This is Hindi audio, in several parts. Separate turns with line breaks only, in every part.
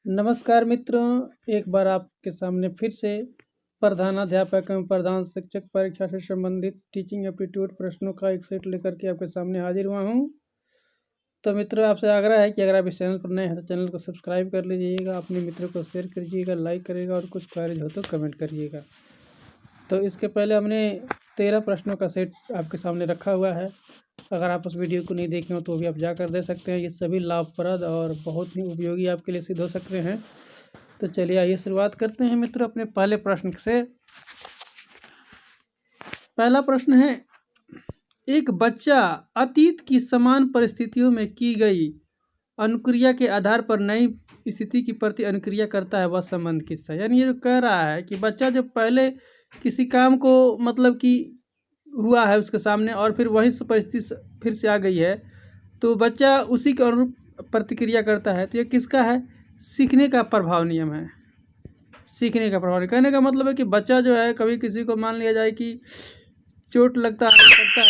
नमस्कार मित्रों, एक बार आपके सामने फिर से प्रधानाध्यापक एवं प्रधान शिक्षक परीक्षा से संबंधित टीचिंग एप्टीट्यूड प्रश्नों का एक सेट लेकर के आपके सामने हाजिर हुआ हूँ। तो मित्रों, आपसे आग्रह है कि अगर आप इस चैनल पर नए हैं तो चैनल को सब्सक्राइब कर लीजिएगा, अपने मित्रों को शेयर करिएगा, लाइक करिएगा और कुछ कार्य हो तो कमेंट करिएगा। तो इसके पहले हमने 13 प्रश्नों का सेट आपके सामने रखा हुआ है। अगर आप उस वीडियो को नहीं देखे हो तो भी आप जाकर दे सकते हैं। ये सभी लाभप्रद और बहुत ही उपयोगी आपके लिए सिद्ध हो सकते हैं। तो चलिए आइए शुरुआत करते हैं मित्रों अपने पहले प्रश्न से। पहला प्रश्न है, एक बच्चा अतीत की समान परिस्थितियों में की गई अनुक्रिया के आधार पर नई स्थिति की प्रति अनुक्रिया करता है, वह संबंध किसका। यानी ये जो कह रहा है कि बच्चा जब पहले किसी काम को मतलब कि हुआ है उसके सामने और फिर वही परिस्थिति फिर से आ गई है तो बच्चा उसी के अनुरूप प्रतिक्रिया करता है। तो ये किसका है? सीखने का प्रभाव नियम है। सीखने का प्रभाव कहने का मतलब है कि बच्चा जो है, कभी किसी को मान लिया जाए कि चोट लगता है तो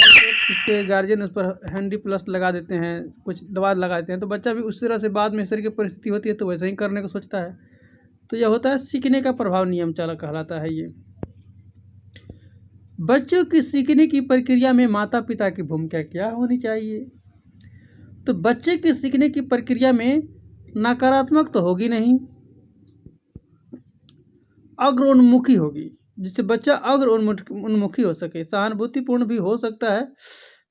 उसके गार्जियन उस पर हैंडी प्लस लगा देते हैं, कुछ दवा लगा देते हैं, तो बच्चा भी उस तरह से बाद में इस तरह की परिस्थिति होती है तो वैसे ही करने को सोचता है। तो यह होता है सीखने का प्रभाव नियम कहलाता है। ये बच्चों की सीखने की प्रक्रिया में माता पिता की भूमिका क्या होनी चाहिए? तो बच्चे की सीखने की प्रक्रिया में नकारात्मक तो होगी नहीं, अग्रोन्मुखी होगी, जिससे बच्चा अग्र उन्मुखी हो सके। सहानुभूतिपूर्ण भी हो सकता है,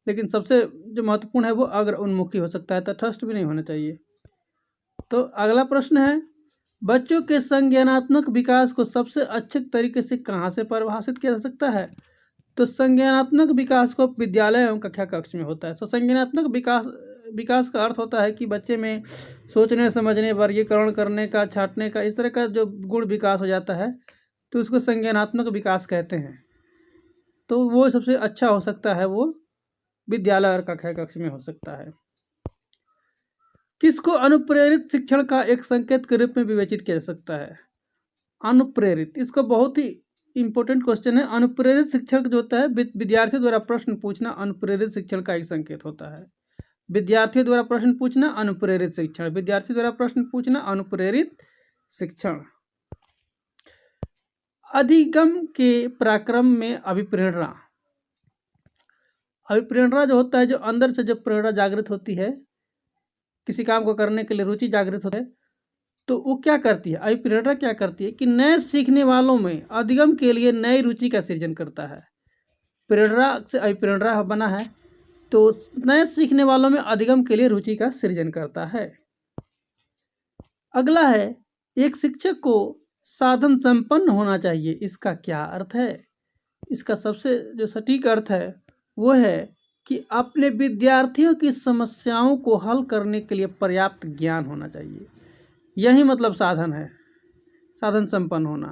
लेकिन सबसे जो महत्वपूर्ण है वो अग्र उन्मुखी हो सकता है, तटस्थ भी नहीं होना चाहिए। तो अगला प्रश्न है, बच्चों के संज्ञानात्मक विकास को सबसे अच्छे तरीके से कहाँ से परिभाषित किया जा सकता है? तो संज्ञानात्मक विकास को विद्यालय एवं कक्षा कक्ष में होता है। तो संज्ञानात्मक विकास का अर्थ होता है कि बच्चे में सोचने, समझने, वर्गीकरण करने का, छांटने का, इस तरह का जो गुण विकास हो जाता है तो उसको संज्ञानात्मक विकास कहते हैं। तो वो सबसे अच्छा हो सकता है, वो विद्यालय और कक्षा कक्ष में हो सकता है। किसको अनुप्रेरित शिक्षण का एक संकेत के रूप में विवेचित किया जा सकता है? अनुप्रेरित, इसको बहुत ही इंपॉर्टेंट क्वेश्चन है। अनुप्रेरित शिक्षक जो होता है, विद्यार्थियों द्वारा प्रश्न पूछना अनुप्रेरित शिक्षण का एक संकेत होता है। विद्यार्थियों द्वारा प्रश्न पूछना अनुप्रेरित शिक्षण, विद्यार्थी द्वारा प्रश्न पूछना अनुप्रेरित शिक्षण। अधिगम के पराक्रम में अभिप्रेरणा, अभिप्रेरणा जो होता है, जो अंदर से जो प्रेरणा जागृत होती है, किसी काम को करने के लिए रुचि जागृत होती है, तो वो क्या करती है? अभिप्रेरणा क्या करती है कि नए सीखने वालों में अधिगम के लिए नई रुचि का सृजन करता है। प्रेरणा से अभिप्रेरणा बना है, तो नए सीखने वालों में अधिगम के लिए रुचि का सृजन करता है। अगला है, एक शिक्षक को साधन संपन्न होना चाहिए, इसका क्या अर्थ है? इसका सबसे जो सटीक अर्थ है वो है कि अपने विद्यार्थियों की समस्याओं को हल करने के लिए पर्याप्त ज्ञान होना चाहिए। यही मतलब साधन है, साधन संपन्न होना।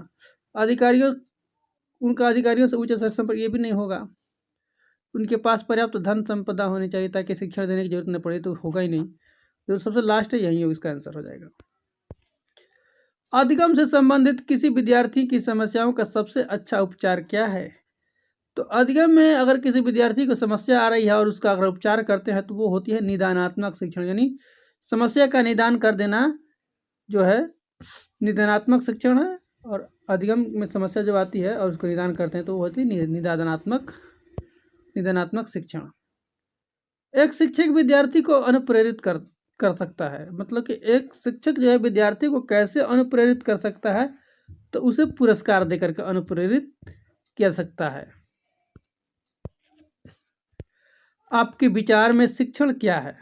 उनका अधिकारियों से उच्च स्तर पर यह भी नहीं होगा, उनके पास पर्याप्त धन संपदा होनी चाहिए ताकि शिक्षण देने की जरूरत न पड़े, तो होगा ही नहीं। जो सबसे लास्ट है यही इसका आंसर हो जाएगा। अधिगम से संबंधित किसी विद्यार्थी की समस्याओं का सबसे अच्छा उपचार क्या है? तो अधिगम में अगर किसी विद्यार्थी को समस्या आ रही है और उसका अगर उपचार करते हैं तो वो होती है निदानात्मक शिक्षण, यानी समस्या का निदान कर देना जो है निदानात्मक शिक्षण है। और अधिगम में समस्या जो आती है और उसको निदान करते हैं तो वो होती है निदानात्मक शिक्षण। एक शिक्षक विद्यार्थी को अनुप्रेरित कर सकता है, मतलब कि एक शिक्षक जो है विद्यार्थी को कैसे अनुप्रेरित कर सकता है? तो उसे पुरस्कार देकर के अनुप्रेरित किया सकता है। आपके विचार में शिक्षण क्या है?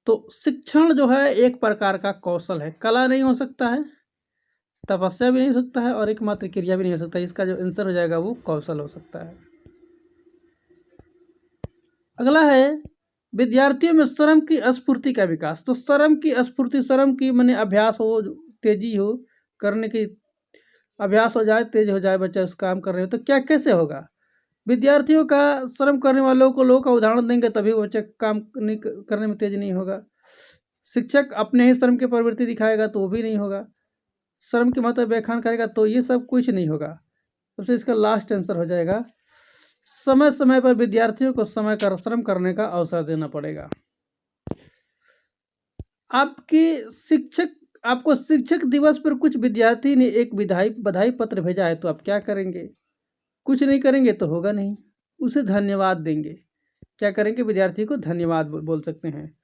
तो शिक्षण जो है एक प्रकार का कौशल है, कला नहीं हो सकता है, तपस्या भी नहीं हो सकता है और एकमात्र क्रिया भी नहीं हो सकता। इसका जो आंसर हो जाएगा वो कौशल हो सकता है। अगला है, विद्यार्थियों में श्रम की स्फूर्ति का विकास। तो श्रम की स्फूर्ति, श्रम की माने अभ्यास हो, तेजी हो, करने की अभ्यास हो जाए, तेज हो जाए, बच्चा उस काम कर रहे हो तो क्या कैसे होगा? विद्यार्थियों का श्रम करने वालों को लोगों का उदाहरण देंगे तभी बच्चा काम करने में तेज नहीं होगा। शिक्षक अपने ही श्रम की प्रवृत्ति दिखाएगा तो वो भी नहीं होगा। श्रम के महत्व व्याख्यान करेगा तो ये सब कुछ नहीं होगा। सबसे इसका लास्ट आंसर हो जाएगा, समय समय पर विद्यार्थियों को समय का श्रम करने का अवसर देना पड़ेगा। आपकी शिक्षक आपको शिक्षक दिवस पर कुछ विद्यार्थी ने एक बधाई पत्र भेजा है, तो आप क्या करेंगे? कुछ नहीं करेंगे तो होगा नहीं, उसे धन्यवाद देंगे। क्या करेंगे? विद्यार्थी को धन्यवाद बोल सकते हैं।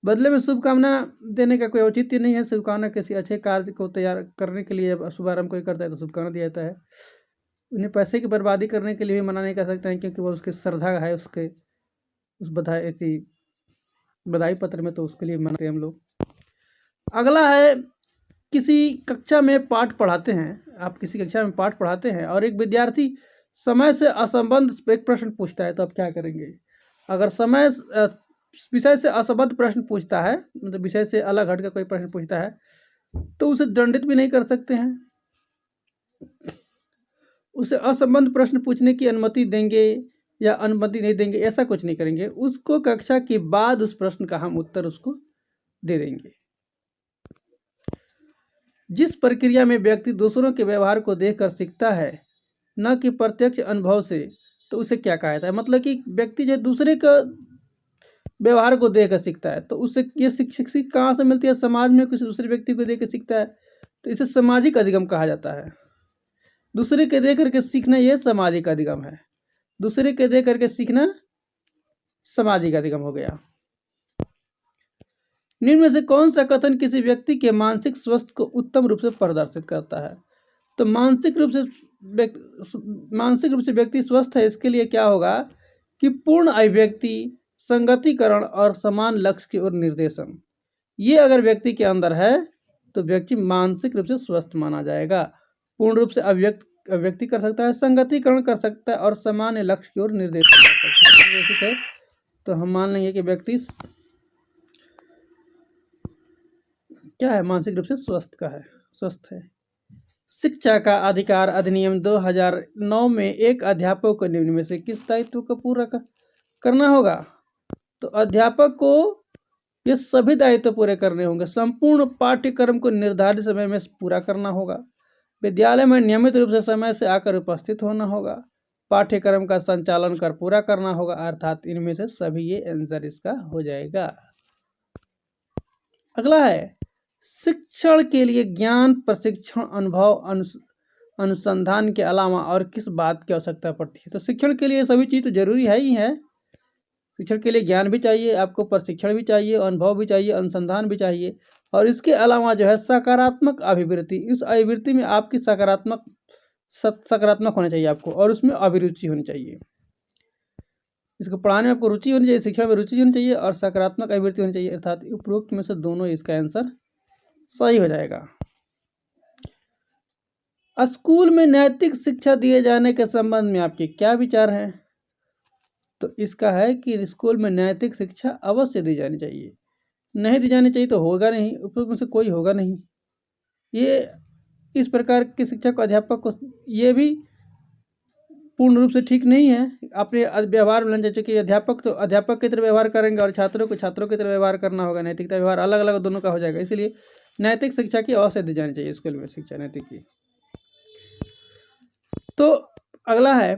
बदले में शुभकामना देने का कोई औचित्य नहीं है। शुभकामना किसी अच्छे कार्य को तैयार करने के लिए शुभारंभ कोई करता है तो शुभकामना दिया जाता है। उन्हें पैसे की बर्बादी करने के लिए भी मना नहीं कर सकते हैं, क्योंकि वो उसकी श्रद्धा है, उसके उस बधाई पत्र में, तो उसके लिए मनाते हैं हम लोग। अगला है, किसी कक्षा में पाठ पढ़ाते हैं, आप किसी कक्षा में पाठ पढ़ाते हैं और एक विद्यार्थी समय से असंबद्ध एक प्रश्न पूछता है, तो आप क्या करेंगे? अगर विषय से असंबद्ध प्रश्न पूछता है, मतलब विषय से अलग हट कर कोई प्रश्न पूछता है, तो उसे दंडित भी नहीं कर सकते हैं। उसे असंबद्ध प्रश्न पूछने की अनुमति देंगे या अनुमति नहीं देंगे, ऐसा कुछ नहीं करेंगे। उसको कक्षा के बाद उस प्रश्न का हम उत्तर उसको दे देंगे। जिस प्रक्रिया में व्यक्ति दूसरों के व्यवहार को देखकर सीखता है, न कि प्रत्यक्ष अनुभव से, तो उसे क्या कहा जाता है? मतलब कि व्यक्ति जो दूसरे का व्यवहार को देखकर सीखता है, तो उससे ये सीख कहाँ से मिलती है? समाज में किसी दूसरे व्यक्ति को देख कर सीखता है, तो इसे सामाजिक अधिगम कहा जाता है। दूसरे के देख करके सीखना ये सामाजिक अधिगम है। दूसरे के देख करके सीखना सामाजिक अधिगम हो गया। निम्न में से कौन सा कथन किसी व्यक्ति के मानसिक स्वास्थ्य को उत्तम रूप से प्रदर्शित करता है? तो मानसिक रूप से व्यक्ति स्वस्थ है, इसके लिए क्या होगा कि पूर्ण अभिव्यक्ति, संगतिकरण और समान लक्ष्य की ओर निर्देशन, ये अगर व्यक्ति के अंदर है तो व्यक्ति मानसिक रूप से स्वस्थ माना जाएगा। पूर्ण रूप से अभिव्यक्ति कर सकता है, संगतिकरण कर सकता है और समान लक्ष्य की ओर निर्देशन कर सकता है, तो हम मान लेंगे कि व्यक्ति क्या है? मानसिक रूप से स्वस्थ है। शिक्षा का अधिकार अधिनियम 2009 में एक अध्यापक को निम्न में से किस दायित्व को पूरा करना होगा? तो अध्यापक को ये सभी दायित्व पूरे करने होंगे। संपूर्ण पाठ्यक्रम को निर्धारित समय में पूरा करना होगा। विद्यालय में नियमित रूप से समय से आकर उपस्थित होना होगा। पाठ्यक्रम का संचालन कर पूरा करना होगा। अर्थात इनमें से सभी ये आंसर इसका हो जाएगा। अगला है, शिक्षण के लिए ज्ञान, प्रशिक्षण, अनुभव, अनुसंधान के अलावा और किस बात की आवश्यकता पड़ती है? तो शिक्षण के लिए सभी चीज तो जरूरी है ही है। शिक्षण के लिए ज्ञान भी चाहिए, आपको प्रशिक्षण भी चाहिए, अनुभव भी चाहिए, अनुसंधान भी चाहिए, और इसके अलावा जो है सकारात्मक अभिवृत्ति। इस अभिवृत्ति में आपकी सकारात्मक होना चाहिए आपको, और उसमें अभिरुचि होनी चाहिए। इसको पढ़ाने में आपको रुचि होनी चाहिए, शिक्षा में रुचि होनी चाहिए और सकारात्मक अभिवृत्ति होनी चाहिए। अर्थात उपरोक्त में से दोनों इसका आंसर सही हो जाएगा। स्कूल में नैतिक शिक्षा दिए जाने के संबंध में आपके क्या विचार हैं? तो इसका है कि स्कूल में नैतिक शिक्षा अवश्य दी जानी चाहिए। नहीं दी जानी चाहिए तो होगा नहीं, उपरोक्त में से कोई होगा नहीं। ये इस प्रकार की शिक्षा को अध्यापक को ये भी पूर्ण रूप से ठीक नहीं है। अपने व्यवहार में लग चुके अध्यापक तो अध्यापक की तरह व्यवहार करेंगे और छात्रों की तरह व्यवहार करना होगा। नैतिकता व्यवहार अलग अलग दोनों का हो जाएगा। इसलिए नैतिक शिक्षा की अवश्य दी जानी चाहिए स्कूल में शिक्षा नैतिक की। तो अगला है,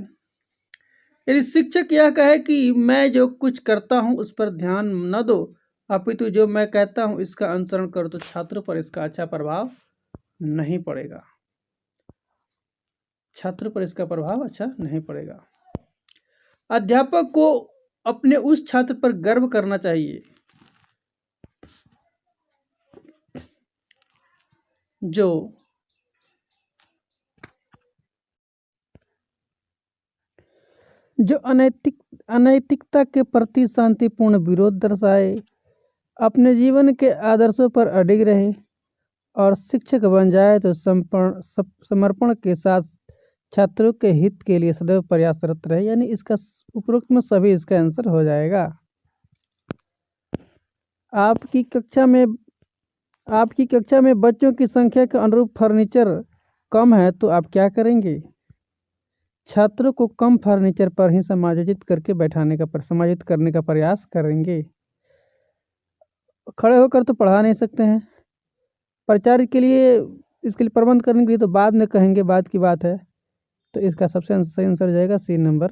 यदि शिक्षक यह कहे कि मैं जो कुछ करता हूं उस पर ध्यान न दो, अपितु जो मैं कहता हूं इसका अनुसरण करो, तो छात्रों पर इसका अच्छा प्रभाव नहीं पड़ेगा। छात्रों पर इसका प्रभाव अच्छा नहीं पड़ेगा। अध्यापक को अपने उस छात्र पर गर्व करना चाहिए जो अनैतिकता के प्रति शांतिपूर्ण विरोध दर्शाए, अपने जीवन के आदर्शों पर अडिग रहे और शिक्षक बन जाए तो समर्पण के साथ छात्रों के हित के लिए सदैव प्रयासरत रहे। यानी इसका उपरोक्त में सभी इसका आंसर हो जाएगा। आपकी कक्षा में बच्चों की संख्या के अनुरूप फर्नीचर कम है, तो आप क्या करेंगे? छात्रों को कम फर्नीचर पर ही समायोजित करने का प्रयास करेंगे। खड़े होकर तो पढ़ा नहीं सकते हैं। प्रचार के लिए इसके लिए प्रबंध करने के लिए तो बाद में कहेंगे, बाद की बात है। तो इसका सबसे सही आंसर हो जाएगा सी नंबर।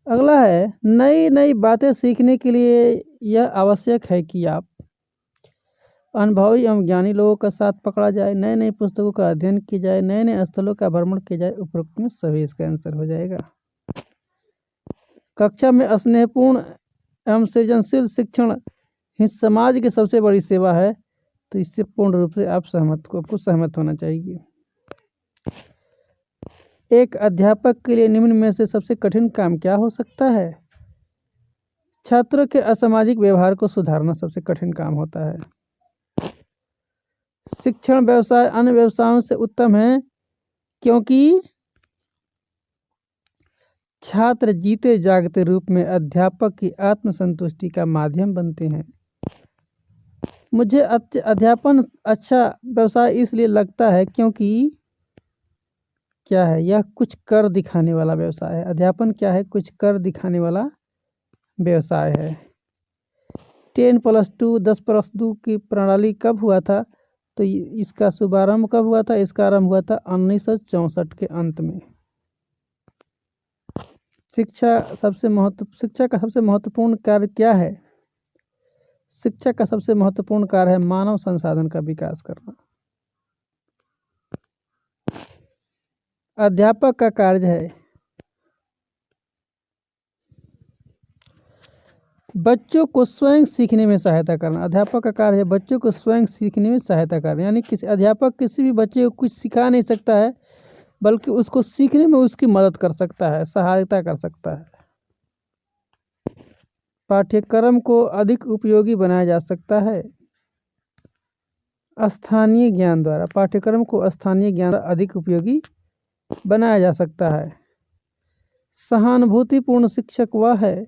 अगला है, नई नई बातें सीखने के लिए यह आवश्यक है कि आप अनुभवी एवं ज्ञानी लोगों का साथ पकड़ा जाए, नए नई पुस्तकों का अध्ययन किया जाए, नए नए स्थलों का भ्रमण किया जाए। उपरोक्त में सभी इसका आंसर हो जाएगा। कक्षा में स्नेहपूर्ण एवं सृजनशील शिक्षण ही समाज की सबसे बड़ी सेवा है, तो इससे पूर्ण रूप से आपको सहमत होना चाहिए। एक अध्यापक के लिए निम्न में से सबसे कठिन काम क्या हो सकता है? छात्रों के असामाजिक व्यवहार को सुधारना सबसे कठिन काम होता है। शिक्षण व्यवसाय अन्य व्यवसायों से उत्तम है क्योंकि छात्र जीते जागते रूप में अध्यापक की आत्मसंतुष्टि का माध्यम बनते हैं। मुझे अध्यापन अच्छा व्यवसाय इसलिए लगता है क्योंकि क्या है, यह कुछ कर दिखाने वाला व्यवसाय है। अध्यापन क्या है? कुछ कर दिखाने वाला व्यवसाय है। 10+2 10+2 की प्रणाली कब हुआ था? तो इसका शुभारंभ कब हुआ था? इसका आरंभ हुआ था 1964 के अंत में। शिक्षा का सबसे महत्वपूर्ण कार्य क्या है? शिक्षा का सबसे महत्वपूर्ण कार्य है मानव संसाधन का विकास करना। अध्यापक का कार्य है बच्चों को स्वयं सीखने में सहायता करना। अध्यापक का कार्य है बच्चों को स्वयं सीखने में सहायता करना, यानी किसी अध्यापक किसी भी बच्चे को कुछ सिखा नहीं सकता है, बल्कि उसको सीखने में उसकी मदद कर सकता है, सहायता कर सकता है। पाठ्यक्रम को अधिक उपयोगी बनाया जा सकता है स्थानीय ज्ञान द्वारा। पाठ्यक्रम को स्थानीय ज्ञान अधिक उपयोगी बनाया जा सकता है। सहानुभूतिपूर्ण शिक्षक वह है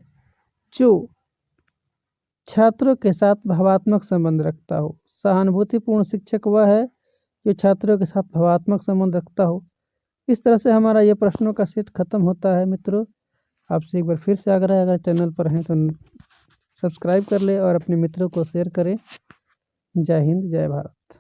जो छात्रों के साथ भावात्मक संबंध रखता हो। सहानुभूतिपूर्ण शिक्षक वह है जो छात्रों के साथ भावात्मक संबंध रखता हो। इस तरह से हमारा ये प्रश्नों का सेट खत्म होता है। मित्रों, आपसे एक बार फिर से आग्रह है, अगर चैनल पर हैं तो सब्सक्राइब कर ले और अपने मित्रों को शेयर करें। जय हिंद, जय भारत।